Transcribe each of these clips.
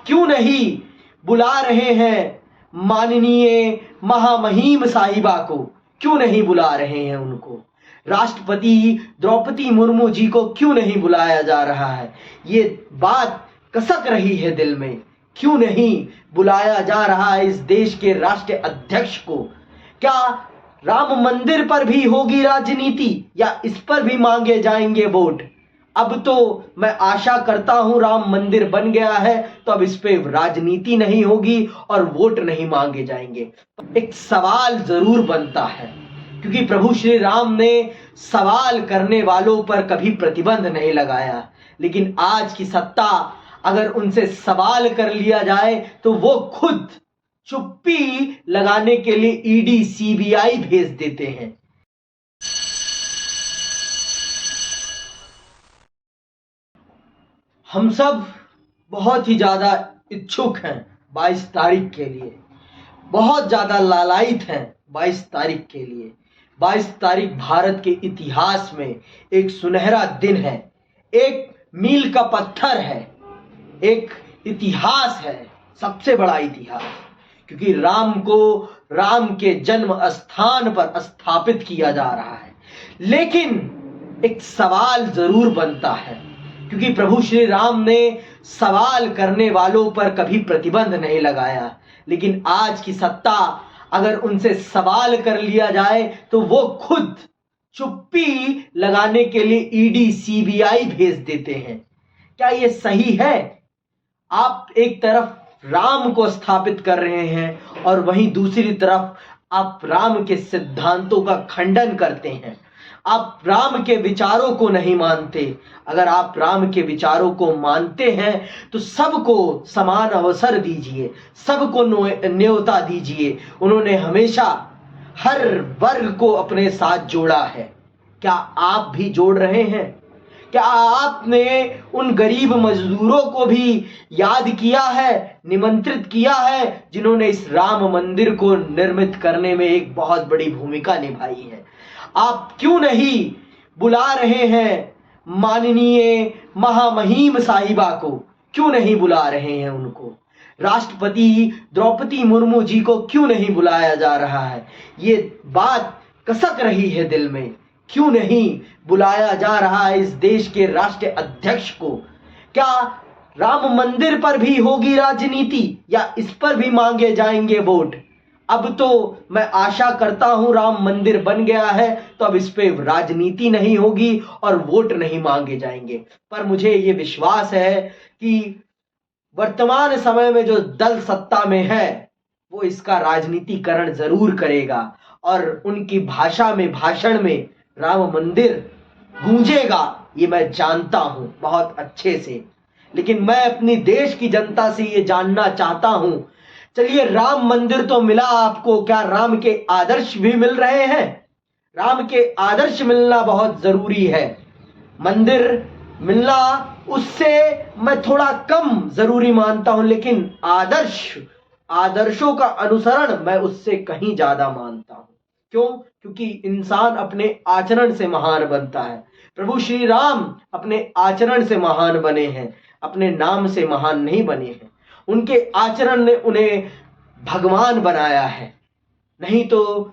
क्यों नहीं बुला रहे हैं माननीय महामहिम साहिबा को, क्यों नहीं बुला रहे हैं उनको? राष्ट्रपति द्रौपदी मुर्मू जी को क्यों नहीं बुलाया जा रहा है? ये बात कसक रही है दिल में। क्यों नहीं बुलाया जा रहा है इस देश के राष्ट्रीय अध्यक्ष को? क्या राम मंदिर पर भी होगी राजनीति या इस पर भी मांगे जाएंगे वोट? अब तो मैं आशा करता हूं राम मंदिर बन गया है तो अब इस पे राजनीति नहीं होगी और वोट नहीं मांगे जाएंगे। एक सवाल जरूर बनता है, क्योंकि प्रभु श्री राम ने सवाल करने वालों पर कभी प्रतिबंध नहीं लगाया, लेकिन आज की सत्ता अगर उनसे सवाल कर लिया जाए तो वो खुद चुप्पी लगाने के लिए ईडी सीबीआई भेज देते हैं। हम सब बहुत ही ज्यादा इच्छुक हैं 22 तारीख के लिए, बहुत ज्यादा लालायित हैं 22 तारीख के लिए। 22 तारीख भारत के इतिहास में एक सुनहरा दिन है, एक मील का पत्थर है, एक इतिहास है, सबसे बड़ा इतिहास, क्योंकि राम को राम के जन्म स्थान पर स्थापित किया जा रहा है। लेकिन एक सवाल जरूर बनता है, क्योंकि प्रभु श्री राम ने सवाल करने वालों पर कभी प्रतिबंध नहीं लगाया, लेकिन आज की सत्ता अगर उनसे सवाल कर लिया जाए तो वो खुद चुप्पी लगाने के लिए ईडी सीबीआई भेज देते हैं। क्या ये सही है? आप एक तरफ राम को स्थापित कर रहे हैं और वहीं दूसरी तरफ आप राम के सिद्धांतों का खंडन करते हैं। आप राम के विचारों को नहीं मानते। अगर आप राम के विचारों को मानते हैं तो सबको समान अवसर दीजिए, सबको न्योता दीजिए। उन्होंने हमेशा हर वर्ग को अपने साथ जोड़ा है। क्या आप भी जोड़ रहे हैं? क्या आपने उन गरीब मजदूरों को भी याद किया है, निमंत्रित किया है, जिन्होंने इस राम मंदिर को निर्मित करने में एक बहुत बड़ी भूमिका निभाई है? आप क्यों नहीं बुला रहे हैं माननीय महामहिम साहिबा को, क्यों नहीं बुला रहे हैं उनको? राष्ट्रपति द्रौपदी मुर्मू जी को क्यों नहीं बुलाया जा रहा है? ये बात कसक रही है दिल में। क्यों नहीं बुलाया जा रहा है इस देश के राष्ट्रीय अध्यक्ष को? क्या राम मंदिर पर भी होगी राजनीति या इस पर भी मांगे जाएंगे वोट? अब तो मैं आशा करता हूं राम मंदिर बन गया है तो अब इस पे राजनीति नहीं होगी और वोट नहीं मांगे जाएंगे। पर मुझे ये विश्वास है कि वर्तमान समय में जो दल सत्ता में है वो इसका राजनीतिकरण जरूर करेगा और उनकी भाषा में, भाषण में राम मंदिर गूंजेगा, ये मैं जानता हूं बहुत अच्छे से। लेकिन मैं अपनी देश की जनता से ये जानना चाहता हूं, चलिए राम मंदिर तो मिला आपको, क्या राम के आदर्श भी मिल रहे हैं? राम के आदर्श मिलना बहुत जरूरी है। मंदिर मिलना उससे मैं थोड़ा कम जरूरी मानता हूं, लेकिन आदर्शों का अनुसरण मैं उससे कहीं ज्यादा मानता हूं। क्यों? क्योंकि इंसान अपने आचरण से महान बनता है। प्रभु श्री राम अपने आचरण से महान बने हैं, अपने नाम से महान नहीं बने हैं। उनके आचरण ने उन्हें भगवान बनाया है। नहीं तो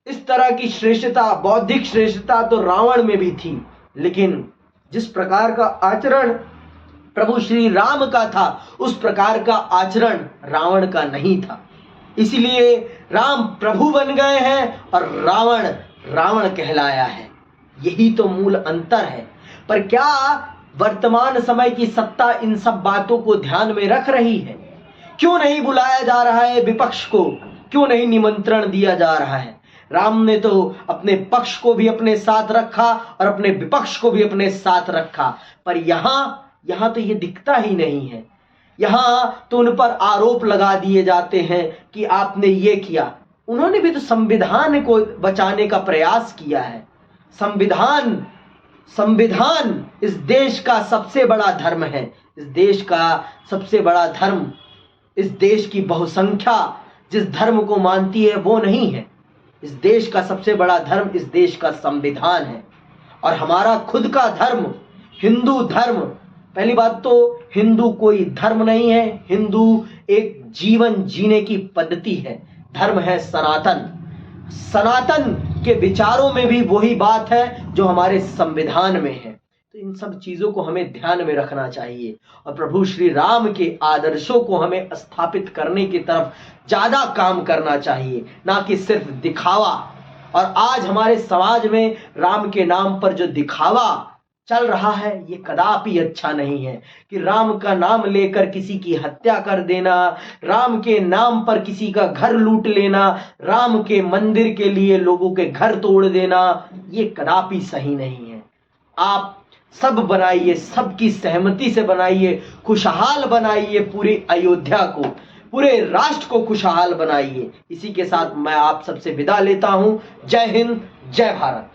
इस तरह की श्रेष्ठता, बौद्धिक श्रेष्ठता तो रावण में भी थी, लेकिन जिस प्रकार का आचरण प्रभु श्री राम का था उस प्रकार का आचरण रावण का नहीं था। इसलिए राम प्रभु बन गए हैं और रावण रावण कहलाया है। यही तो मूल अंतर है। पर क्या वर्तमान समय की सत्ता इन सब बातों को ध्यान में रख रही है? क्यों नहीं बुलाया जा रहा है विपक्ष को? क्यों नहीं निमंत्रण दिया जा रहा है? राम ने तो अपने पक्ष को भी अपने साथ रखा और अपने विपक्ष को भी अपने साथ रखा, पर यहां तो ये दिखता ही नहीं है। यहां तो उन पर आरोप लगा दिए जाते हैं कि आपने ये किया। उन्होंने भी तो संविधान को बचाने का प्रयास किया है। संविधान इस देश का सबसे बड़ा धर्म है। इस देश का सबसे बड़ा धर्म, इस देश की बहुसंख्या जिस धर्म को मानती है वो नहीं है। इस देश का सबसे बड़ा धर्म इस देश का संविधान है। और हमारा खुद का धर्म, हिंदू धर्म, पहली बात तो हिंदू कोई धर्म नहीं है, हिंदू एक जीवन जीने की पद्धति है। धर्म है सनातन। सनातन के विचारों में भी वही बात है जो हमारे संविधान में है। तो इन सब चीजों को हमें ध्यान में रखना चाहिए और प्रभु श्री राम के आदर्शों को हमें स्थापित करने की तरफ ज्यादा काम करना चाहिए, ना कि सिर्फ दिखावा। और आज हमारे समाज में राम के नाम पर जो दिखावा चल रहा है ये कदापि अच्छा नहीं है कि राम का नाम लेकर किसी की हत्या कर देना, राम के नाम पर किसी का घर लूट लेना, राम के मंदिर के लिए लोगों के घर तोड़ देना, ये कदापि सही नहीं है। आप सब बनाइए, सबकी सहमति से बनाइए, खुशहाल बनाइए पूरी अयोध्या को, पूरे राष्ट्र को खुशहाल बनाइए। इसी के साथ मैं आप सबसे विदा लेता हूं। जय हिंद, जय भारत।